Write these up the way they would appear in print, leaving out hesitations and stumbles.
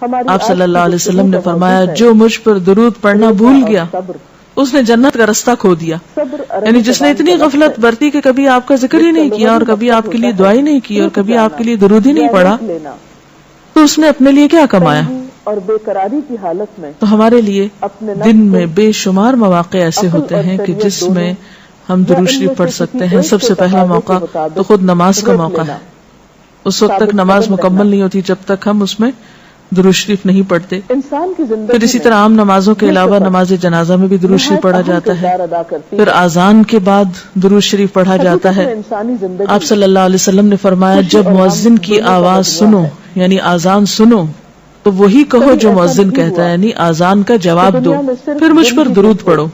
آپ صلی اللہ علیہ وسلم نے فرمایا جو مجھ پر درود پڑھنا بھول گیا اس نے جنت کا رستہ کھو دیا. یعنی جس نے اتنی غفلت برتی کہ کبھی آپ کا ذکر ہی نہیں کیا اور کبھی آپ کے لیے دعا ہی نہیں کی اور کبھی آپ کے لیے درود ہی نہیں پڑھا تو اس نے اپنے لیے کیا کمایا. اور بے قراری کی حالت میں تو ہمارے لیے دن میں بے شمار مواقع ایسے ہوتے ہیں کہ جس میں ہم درود شریف پڑھ سکتے ہیں. سب سے پہلا موقع تو خود نماز کا موقع ہے. اس وقت تک نماز مکمل نہیں ہوتی جب تک ہم اس میں درود شریف نہیں پڑھتے. انسان کی زندگی پھر اسی طرح عام نمازوں کے علاوہ نماز جنازہ میں بھی درود شریف پڑھا جاتا ہے. پھر اذان کے بعد درود شریف پڑھا جاتا ہے. آپ صلی اللہ علیہ وسلم نے فرمایا جب مؤذن کی آواز سنو یعنی اذان سنو تو وہی کہو جو مؤذن کہتا ہے یعنی اذان کا جواب دو. پھر مجھ پر درود پڑھو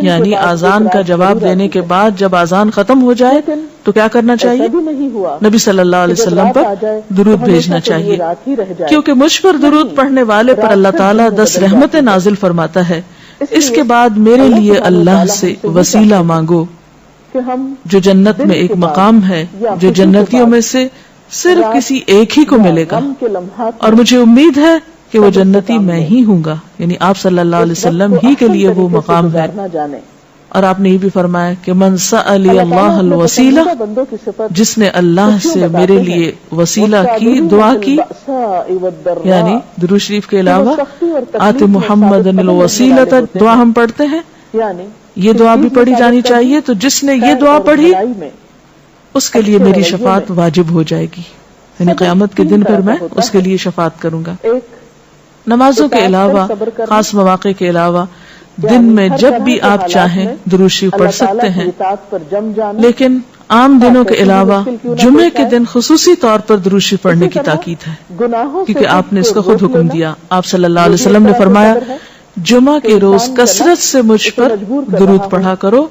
یعنی اذان کا جواب دینے کے بعد جب اذان ختم ہو جائے تو کیا کرنا چاہیے؟ نبی صلی اللہ علیہ وسلم پر درود بھیجنا چاہیے کیونکہ مجھ پر درود پڑھنے والے پر اللہ تعالیٰ 10 رحمتیں نازل فرماتا ہے. اس کے بعد میرے لیے اللہ سے وسیلہ مانگو جو جنت میں ایک مقام ہے جو جنتیوں میں سے صرف کسی ایک ہی کو ملے گا اور مجھے امید ہے کہ وہ جنتی میں ہی ہوں گا. یعنی آپ صلی اللہ علیہ وسلم ہی کے لیے وہ مقام ہے. اور آپ نے یہ بھی فرمایا کہ من سأل اللہ الوسیلہ جس نے اللہ سے میرے لیے وسیلہ کی دعا کی یعنی درود شریف کے علاوہ آت محمد الوسیلۃ دعا ہم پڑھتے ہیں یہ دعا بھی پڑھی جانی چاہیے. تو جس نے یہ دعا پڑھی اس کے لیے میری شفاعت واجب ہو جائے گی یعنی قیامت کے دن پر میں اس کے لیے شفاعت کروں گا. نمازوں کے علاوہ خاص مواقع کے علاوہ دن میں جب بھی آپ چاہیں درود شریف پڑھ سکتے ہیں لیکن عام دنوں کے علاوہ جمعے کے دن خصوصی طور پر درود شریف پڑھنے کی تاکید ہے کیونکہ آپ نے اس کا خود حکم دیا. آپ صلی اللہ علیہ وسلم نے فرمایا جمعہ کے روز کثرت سے مجھ پر درود پڑھا کرو.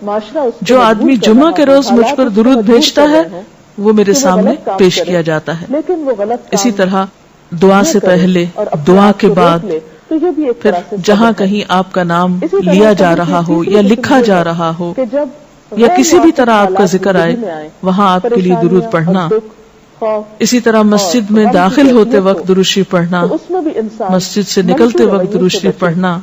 جو آدمی جمعہ کے روز مجھ پر درود بھیجتا ہے وہ میرے سامنے پیش کیا جاتا ہے. اسی طرح دعا سے پہلے دعا کے بعد پھر جہاں کہیں آپ کا نام لیا جا رہا ہو یا لکھا جا رہا ہو یا کسی بھی طرح آپ کا ذکر آئے وہاں آپ کے لیے درود پڑھنا. اسی طرح مسجد میں داخل ہوتے وقت درود شریف پڑھنا, مسجد سے نکلتے وقت درود شریف پڑھنا,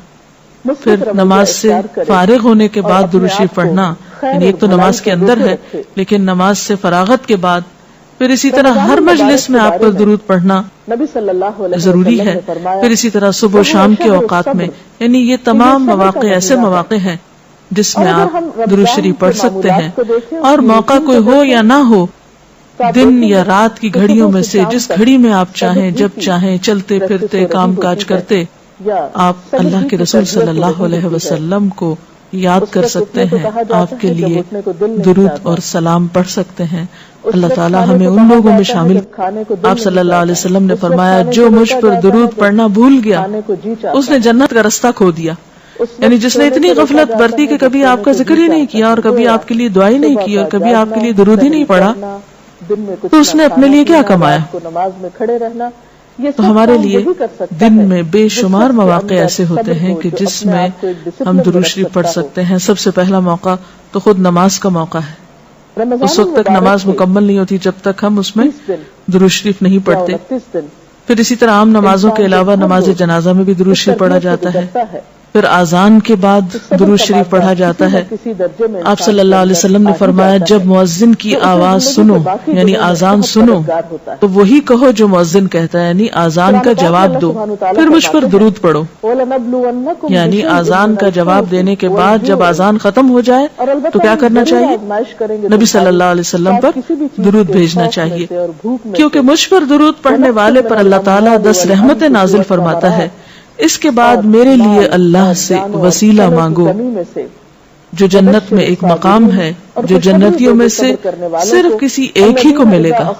پھر نماز سے فارغ ہونے کے بعد درود شریف پڑھنا. یعنی ایک تو نماز کے اندر ہے لیکن نماز سے فراغت کے بعد پھر اسی طرح ہر مجلس میں آپ پر درود پڑھنا ضروری ہے. پھر اسی طرح صبح و شام کے اوقات میں یعنی یہ تمام مواقع ایسے مواقع ہیں جس میں آپ درود شریف پڑھ سکتے ہیں. اور موقع کوئی ہو یا نہ ہو دن یا رات کی گھڑیوں میں سے جس گھڑی میں آپ چاہیں جب چاہیں چلتے پھرتے کام کاج کرتے آپ اللہ کے رسول صلی اللہ علیہ وسلم کو یاد کر سکتے ہیں, آپ کے لیے درود اور سلام پڑھ سکتے ہیں. اللہ تعالیٰ ہمیں ان لوگوں میں شامل. آپ صلی اللہ علیہ وسلم نے فرمایا جو مجھ پر درود پڑھنا بھول گیا اس نے جنت کا رستہ کھو دیا. یعنی جس نے اتنی غفلت برتی کہ کبھی آپ کا ذکر ہی نہیں کیا اور کبھی آپ کے لیے دعا ہی نہیں کی اور کبھی آپ کے لیے درود ہی نہیں پڑھا تو اس نے اپنے لیے کیا کمایا. تو ہمارے لیے دن میں بے شمار مواقع ایسے ہوتے ہیں کہ جس میں ہم درود شریف پڑھ سکتے ہیں. سب سے پہلا موقع تو خود نماز کا موقع ہے. اس وقت تک نماز مکمل نہیں ہوتی جب تک ہم اس میں درود شریف نہیں پڑھتے. پھر اسی طرح عام نمازوں کے علاوہ نماز جنازہ میں بھی درود شریف پڑھا جاتا ہے. پھر اذان کے بعد درود شریف پڑھا جاتا ہے. آپ صلی اللہ علیہ وسلم نے فرمایا جب مؤذن کی آواز سنو یعنی اذان سنو تو وہی کہو جو مؤذن کہتا ہے یعنی اذان کا جواب دو. پھر مجھ پر درود پڑھو یعنی اذان کا جواب دینے کے بعد جب اذان ختم ہو جائے تو کیا کرنا چاہیے؟ نبی صلی اللہ علیہ وسلم پر درود بھیجنا چاہیے کیونکہ مجھ پر درود پڑھنے والے پر اللہ تعالیٰ 10 رحمتیں نازل فرماتا ہے. اس کے بعد میرے لیے اللہ سے وسیلہ مانگو جو جنت میں ایک مقام ہے جو جنتیوں میں سے صرف کسی ایک ہی کو ملے گا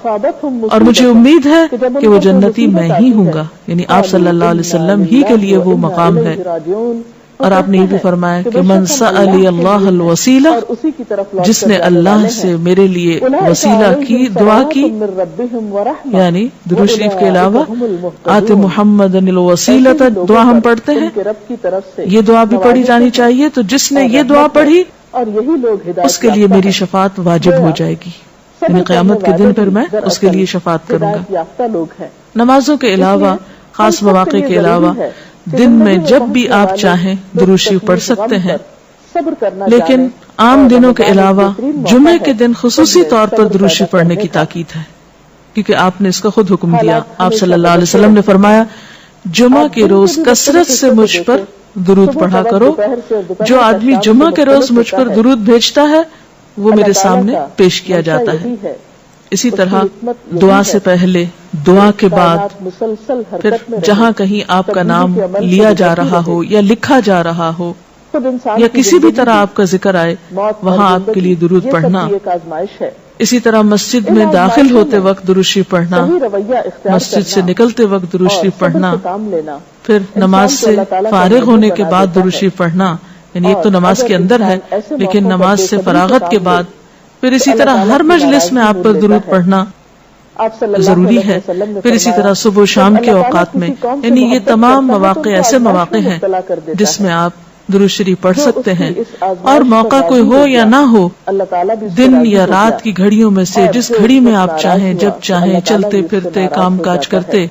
اور مجھے امید ہے کہ وہ جنتی میں ہی ہوں گا. یعنی آپ صلی اللہ علیہ وسلم ہی کے لیے وہ مقام ہے. اور آپ نے یہ بھی فرمایا کہ من سأل اللہ الوسیلہ جس نے اللہ سے میرے لیے وسیلہ کی دعا کی یعنی درود شریف کے علاوہ آت محمد الوسیلۃ دعا ہم پڑھتے ہیں یہ دعا بھی پڑھی جانی چاہیے. تو جس نے یہ دعا پڑھی اس کے لیے میری شفاعت واجب ہو جائے گی یعنی قیامت کے دن پھر میں اس کے لیے شفاعت کروں گا. نمازوں کے علاوہ خاص مواقع کے علاوہ دن میں جب بھی آپ چاہیں درود شریف پڑھ سکتے ہیں، لیکن عام دنوں کے علاوہ جمعے کے دن خصوصی طور پر درود شریف پڑھنے کی تاکید ہے، کیونکہ آپ نے اس کا خود حکم دیا۔ آپ صلی اللہ علیہ وسلم نے فرمایا جمعہ کے روز کثرت سے مجھ پر درود پڑھا کرو، جو آدمی جمعہ کے روز مجھ پر درود بھیجتا ہے وہ میرے سامنے پیش کیا جاتا ہے۔ اسی طرح دعا سے پہلے، دعا کے بعد، پھر جہاں کہیں آپ کا نام لیا جا رہا ہو یا لکھا جا رہا ہو یا کسی بھی طرح آپ کا ذکر آئے، وہاں آپ کے لیے درود پڑھنا۔ اسی طرح مسجد میں داخل ہوتے وقت درود شریف پڑھنا، مسجد سے نکلتے وقت درود شریف پڑھنا، پھر نماز سے فارغ ہونے کے بعد درود شریف پڑھنا، یعنی ایک تو نماز کے اندر ہے لیکن نماز سے فراغت کے بعد، پھر اسی طرح ہر مجلس میں آپ پر درود پڑھنا ضروری ہے۔ پھر اسی طرح صبح و شام کے اوقات میں، یعنی یہ تمام مواقع ایسے مواقع ہیں جس میں آپ درود شریف پڑھ سکتے ہیں، اور موقع کوئی ہو یا نہ ہو، دن یا رات کی گھڑیوں میں سے جس گھڑی میں آپ چاہیں، جب چاہیں، چلتے پھرتے، کام کاج کرتے،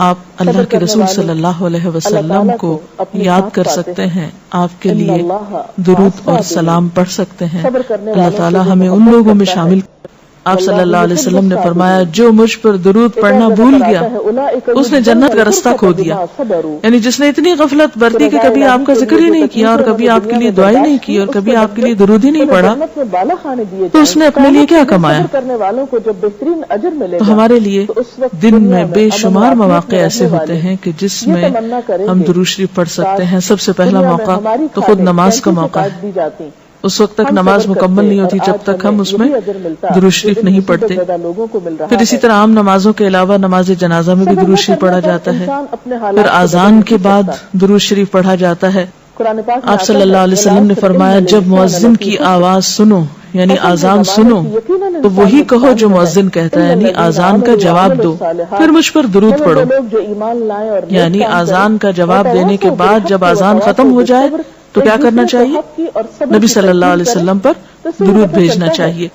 آپ اللہ کے رسول صلی اللہ علیہ وسلم کو یاد کر سکتے ہیں، آپ کے لیے درود اور سلام پڑھ سکتے ہیں۔ اللہ تعالی ہمیں ان لوگوں میں شامل۔ آپ صلی اللہ علیہ وسلم نے فرمایا جو مجھ پر درود پڑھنا بھول گیا اس نے جنت کا رستہ کھو دیا، یعنی جس نے اتنی غفلت برتی کہ کبھی آپ کا ذکر ہی نہیں کیا اور کبھی آپ کے لیے دعائیں نہیں کی اور کبھی آپ کے لیے درود ہی نہیں پڑھا، تو اس نے اپنے لیے کیا کمایا؟ تو ہمارے لیے دن میں بے شمار مواقع ایسے ہوتے ہیں کہ جس میں ہم درود شریف پڑھ سکتے ہیں۔ سب سے پہلا موقع تو خود نماز کا موقع ہے۔ اس وقت تک نماز مکمل نہیں ہوتی جب تک ہم اس میں درود شریف نہیں پڑھتے۔ پھر اسی طرح عام نمازوں کے علاوہ نماز جنازہ میں بھی درود شریف پڑھا جاتا ہے، پھر اذان کے بعد درود شریف پڑھا جاتا ہے۔ آپ صلی اللہ علیہ وسلم نے فرمایا جب مؤذن کی آواز سنو، یعنی اذان سنو، تو وہی کہو جو مؤذن کہتا ہے، یعنی اذان کا جواب دو، پھر مجھ پر درود پڑھو۔ یعنی اذان کا جواب دینے کے بعد جب اذان ختم ہو جائے تو کیا کرنا چاہیے؟ نبی صلی اللہ علیہ وسلم پر درود بھیجنا چاہیے،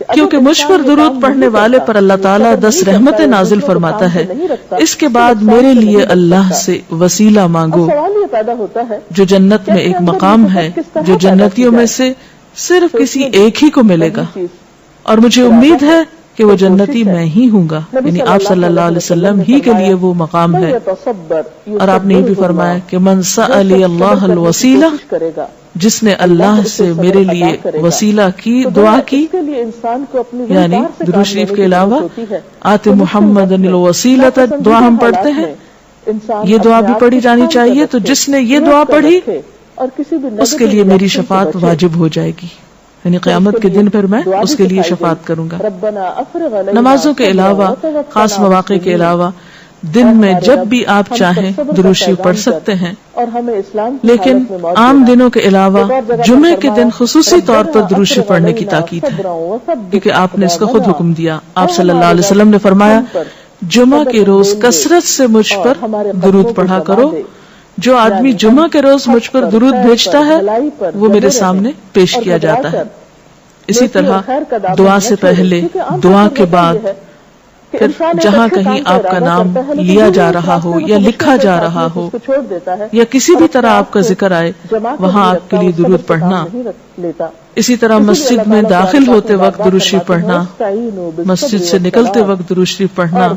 کیونکہ مجھ پر درود پڑھنے والے پر اللہ تعالیٰ 10 رحمتیں نازل فرماتا ہے۔ اس کے بعد میرے لیے اللہ سے وسیلہ مانگو، جو جنت میں ایک مقام ہے جو جنتیوں میں سے صرف کسی ایک ہی کو ملے گا، اور مجھے امید ہے کہ وہ جنتی میں ہی ہوں گا، یعنی آپ صلی اللہ علیہ وسلم ہی کے لیے وہ مقام ہے۔ اور آپ نے یہ بھی فرمایا کہ من سأل اللہ الوسیلہ، جس نے اللہ سے میرے لیے وسیلہ کی، دعا کی، یعنی درود شریف کے علاوہ آت محمد الوسیلۃ دعا ہم پڑھتے ہیں، یہ دعا بھی پڑھی جانی چاہیے۔ تو جس نے یہ دعا پڑھی اس کے لیے میری شفاعت واجب ہو جائے گی، یعنی قیامت کے دن پھر میں اس کے لیے شفاعت کروں گا۔ نمازوں کے علاوہ، خاص مواقع کے علاوہ دن میں جب بھی آپ چاہیں درود شریف پڑھ سکتے ہیں، لیکن عام دنوں کے علاوہ جمعے کے دن خصوصی طور پر درود شریف پڑھنے کی تاکید ہے، کیونکہ آپ نے اس کا خود حکم دیا۔ آپ صلی اللہ علیہ وسلم نے فرمایا جمعہ کے روز کثرت سے مجھ پر درود پڑھا کرو، جو آدمی جمعہ کے روز مجھ پر درود بھیجتا ہے وہ میرے سامنے پیش کیا جاتا ہے۔ اسی طرح دعا سے پہلے، دعا کے بعد، پھر جہاں کہیں آپ کا نام لیا جا رہا ہو یا لکھا جا رہا ہو یا کسی بھی طرح آپ کا ذکر آئے، وہاں آپ کے لیے درود پڑھنا۔ اسی طرح مسجد میں داخل ہوتے وقت درود شریف پڑھنا، مسجد سے نکلتے وقت درود شریف پڑھنا،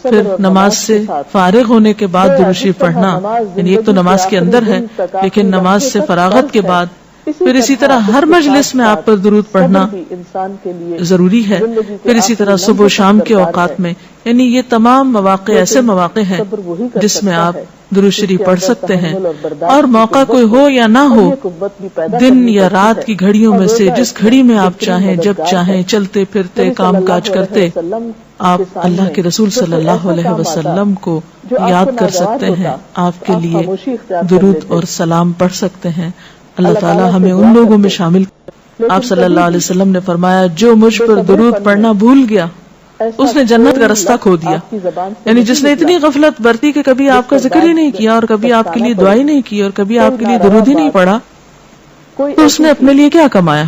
پھر نماز سے فارغ ہونے کے بعد درود شریف پڑھنا، یعنی ایک تو نماز کے اندر ہے لیکن نماز سے فراغت کے بعد، پھر اسی طرح ہر مجلس میں آپ پر درود پڑھنا ضروری ہے۔ پھر اسی طرح صبح و شام کے اوقات میں، یعنی یہ تمام مواقع ایسے مواقع ہیں جس میں آپ درود شریف پڑھ سکتے ہیں، اور موقع کوئی ہو یا نہ ہو، دن یا رات کی گھڑیوں میں سے جس گھڑی میں آپ چاہیں، جب چاہیں، چلتے پھرتے، کام کاج کرتے، آپ اللہ کے رسول صلی اللہ علیہ وسلم کو یاد کر سکتے ہیں، آپ کے لیے درود اور سلام پڑھ سکتے ہیں۔ اللہ تعالیٰ ہمیں ان لوگوں میں شامل۔ آپ صلی اللہ علیہ وسلم نے فرمایا جو مجھ پر درود پڑھنا بھول گیا اس نے جنت کا رستہ کھو دیا، یعنی جس نے اتنی غفلت برتی کہ کبھی آپ کا ذکر ہی نہیں کیا اور کبھی آپ کے لیے دعائیں نہیں کی اور کبھی آپ کے لیے درود ہی نہیں پڑھا، تو اس نے اپنے لیے کیا کمایا؟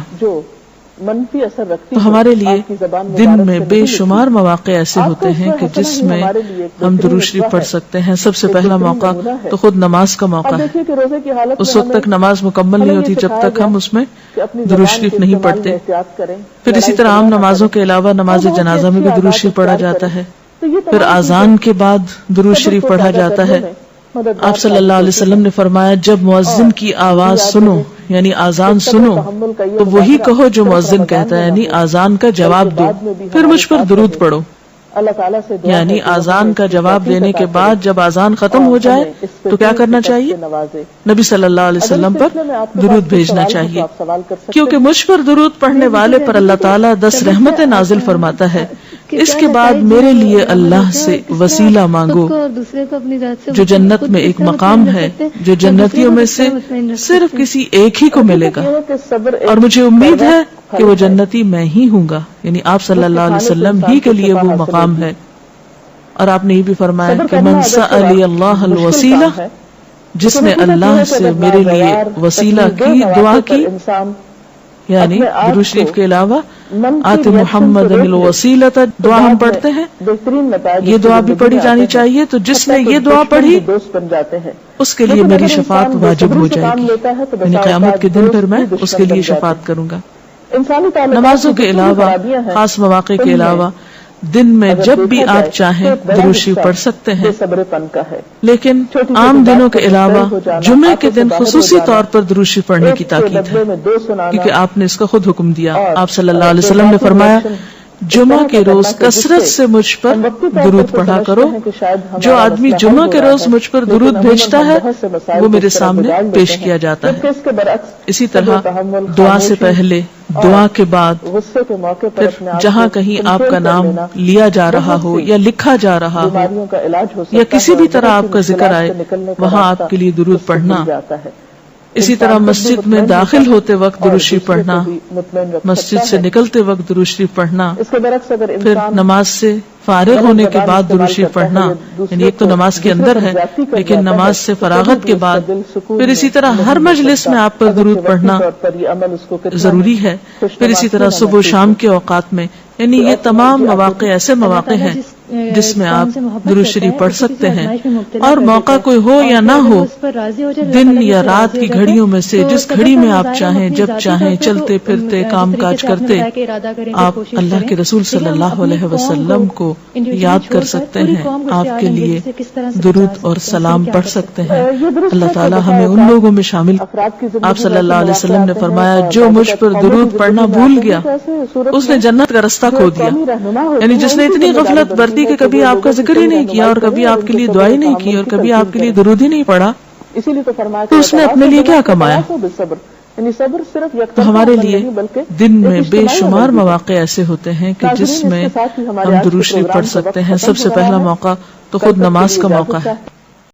منفی اثر رکھتی تو ہے ہمارے لیے آپ کی زبان دن مبارک میں سے بے نہیں شمار مواقع ایسے آپ ہوتے کا ہیں اس کہ میں جس حسن بھی میں ہمارے لیے ایک ہم بہترین درود شریف وظیفہ پڑھ ہے، سکتے ہیں. سب سے ایک پہلا بہترین موقع نمونہ ہے. تو خود نماز کا موقع اب ہے. دیکھیے کہ روزے کی حالت اس میں وقت تک نماز مکمل نہیں ہوتی جب تک ہم اس میں کہ اپنی درود زبان شریف کے نہیں استعمال پڑھتے. میں احتیاط کریں، پھر اسی لڑائی طرح عام جھگڑا نہ نمازوں کریں، کے علاوہ نماز اور بہت سی جنازہ میں بھی اچھی درود عادات شریف پڑھا اختیار جاتا کریں. ہے. تو یہ پھر تمام اذان چیزیں کے بعد درود صبر شریف کو پڑھا پیدا جاتا کرنے ہے. میں مددگار آپ صلی اللہ علیہ ثابت ہوتی وسلم ہیں. نے فرمایا جب مؤذن کی آواز یاد سنو رہے یعنی آزان کہ صبر سنو تحمل کا یہ تو وہی مظاہرہ کہو جو صرف مؤذن رمضان کہتا ہے میں نہ یعنی ہو، آزان کا بلکہ جواب دو بعد میں بھی پھر ہمارے مجھ پر ساتھ درود رہے. پڑھو. اللہ تعالیٰ سے دعا یعنی ہے کہ وہ آزان ہمیں کا اس کی جواب توفیق دینے عطا کے کرے بعد جب آزان ختم اور ہو جائے ہمیں اس تو کیا فطرت کرنا کی طرف چاہیے؟ سے نوازے. نبی صلی اللہ علیہ اگر اس وسلم پر سلسلے میں آپ کے درود پاس کوئی بھیجنا سوال ہو چاہیے تو آپ سوال کر سکتے کیونکہ ہیں. مجھ پر درود پڑھنے والے پر اللہ تعالیٰ 10 رحمتیں نازل فرماتا ہے. اس کے بعد میرے لیے اللہ سے وسیلہ مانگو جو جنت میں ایک مقام ہے جو جنتیوں میں سے صرف کسی ایک ہی کو ملے گا یہ ہے کہ صبر ایک اور مجھے امید ہے کہ پھل وہ ہے جنتی میں ہی ہوں گا. یعنی آپ صلی اللہ علیہ وسلم ہی کے لیے وہ مقام ہے. اور آپ نے یہ بھی فرمایا صبر کہ کرنا من اگرچہ سألی اللہ مشکل الوسیلہ کام ہے، جس نے لیکن اللہ حقیقت یہ سے ہے کہ میرے لیے ناگوار وسیلہ تکلیف دہ کی مواقع دعا پر کی انسان یعنی اپنے آپ درود شریف کو کے علاوہ منفی آت ریئیکشن محمد سے روک لے الوسیلۃ تو دعا ہم بعد میں پڑھتے ہیں. بہترین نتائج یہ اس کی دعا بھی زندگی پڑھی میں جانی آتے ہیں. چاہیے تو جس نے حتیٰ کہ یہ دعا دشمن پڑھی بھی دوست بن جاتے ہیں. اس کے لیے لیکن میری اگر شفاعت انسان واجب بےصبری ہو سے جائے کام گی. لیتا ہے تو یعنی بسا قیامت اوقات کے دن پھر دوست میں بھی اس دشمن کے بن لیے جاتے شفاعت ہیں. کروں گا. انسانی تعلقات نمازوں کی کے جتنی علاوہ خرابیاں ہیں خاص مواقع ان کے میں علاوہ دن میں اگر جب دیکھا بھی جائے آپ چاہیں تو ایک بڑا درود حصہ شریف پڑھ سکتے ہیں. بے صبر پن کا ہے. لیکن چھوٹی عام چھوٹی دنوں بات کے پر علاوہ مضطرب ہو جانا، جمعے کے آنکھوں سے دن باہر ہو خصوصی جانا، طور پر درود شریف پڑھنے کی ایک کے تاکید ہے بدلے میں دو سنانا، کیونکہ آپ نے اس کا خود حکم دیا. اور آپ صلی اللہ علیہ بے وسلم نے باقی فرمایا reaction جمعہ اس کے طرح روز کا کرنا کہ کثرت جس سے مجھ پر ہم وقتی طور درود پر پڑھا سمجھتے کرو. ہیں کہ شاید ہمارا جو آدمی مسئلہ حل جمعہ ہو کے رہا روز ہے، مجھ پر لیکن درود عموماً بھیجتا ہم ہے بہت سے مسائل وہ کو میرے اس طرح سامنے بگاڑ لیتے پیش ہیں. کیا جاتا ہے. جبکہ اس کے برعکس اسی صبر، طرح تحمل، دعا سے خاموشی پہلے اور دعا کے بعد غصے کے موقع پر پھر اپنے آپ جہاں کو کہیں آپ کنٹرول کا کر نام لینا لیا جا رہا بہت ہو سی یا لکھا جا رہا ہو بیماریوں کا علاج ہو یا سکتا کسی ہے بھی اور طرح بہت آپ سی کا ذکر مشکلات آئے سے نکلنے کا وہاں راستہ آپ کے لیے درود اس سے پڑھنا. مل جاتا ہے. اسی انسان طرح خود بھی مسجد میں مطمئن داخل ہوتا ہے ہوتے وقت اور درود شریف دوسرے کو پڑھنا، بھی مطمئن رکھ مسجد سکتا سے ہے. نکلتے وقت درود شریف پڑھنا، اس کے برعکس اگر پھر انسان نماز سے فارغ غلط ہونے کے زبان بعد درود استعمال شریف کرتا ہے پڑھنا، یا یعنی دوسرے ایک تو کو نماز کے دوسرے اندر پر ہے زیادتی کر لیکن جاتا ہے نماز سے تو کبھی فراغت بھی کے اس کا بعد دل سکون پھر اسی میں طرح ہر نہیں ہو مجلس سکتا. میں آپ پر اگرچہ درود وقتی پڑھنا طور پر یہ عمل اس کو کتنا ضروری ہے. پھر اسی طرح صبح و شام کے اوقات میں یعنی یہ تمام مواقع ایسے مواقع ہیں جس میں آپ درود شریف پڑھ سکتے ہیں. اور موقع کوئی ہو یا نہ ہو دن یا رات کی گھڑیوں میں سے جس گھڑی میں آپ چاہیں جب چاہیں چلتے پھرتے کام کاج کرتے آپ اللہ کے رسول صلی اللہ علیہ وسلم کو یاد کر سکتے ہیں، آپ کے لیے درود اور سلام پڑھ سکتے ہیں. اللہ تعالی ہمیں ان لوگوں میں شامل. آپ صلی اللہ علیہ وسلم نے فرمایا جو مجھ پر درود پڑھنا بھول گیا اس نے جنت کا رستہ کھو دیا. یعنی جس نے اتنی غفلت برتی کہ کبھی آپ کا ذکر ہی نہیں کیا اور کبھی آپ کے لیے دعا ہی نہیں کی اور کبھی آپ کے لیے درود ہی نہیں پڑھا اسی لیے تو فرمایا تو اس نے اپنے لیے کیا کمایا. یعنی صبر صرف تو ہمارے لیے دن میں بے شمار مواقع ایسے ہوتے ہیں کہ جس میں ہم درود شریف پڑھ سکتے ہیں. سب سے پہلا موقع تو خود نماز کا موقع ہے.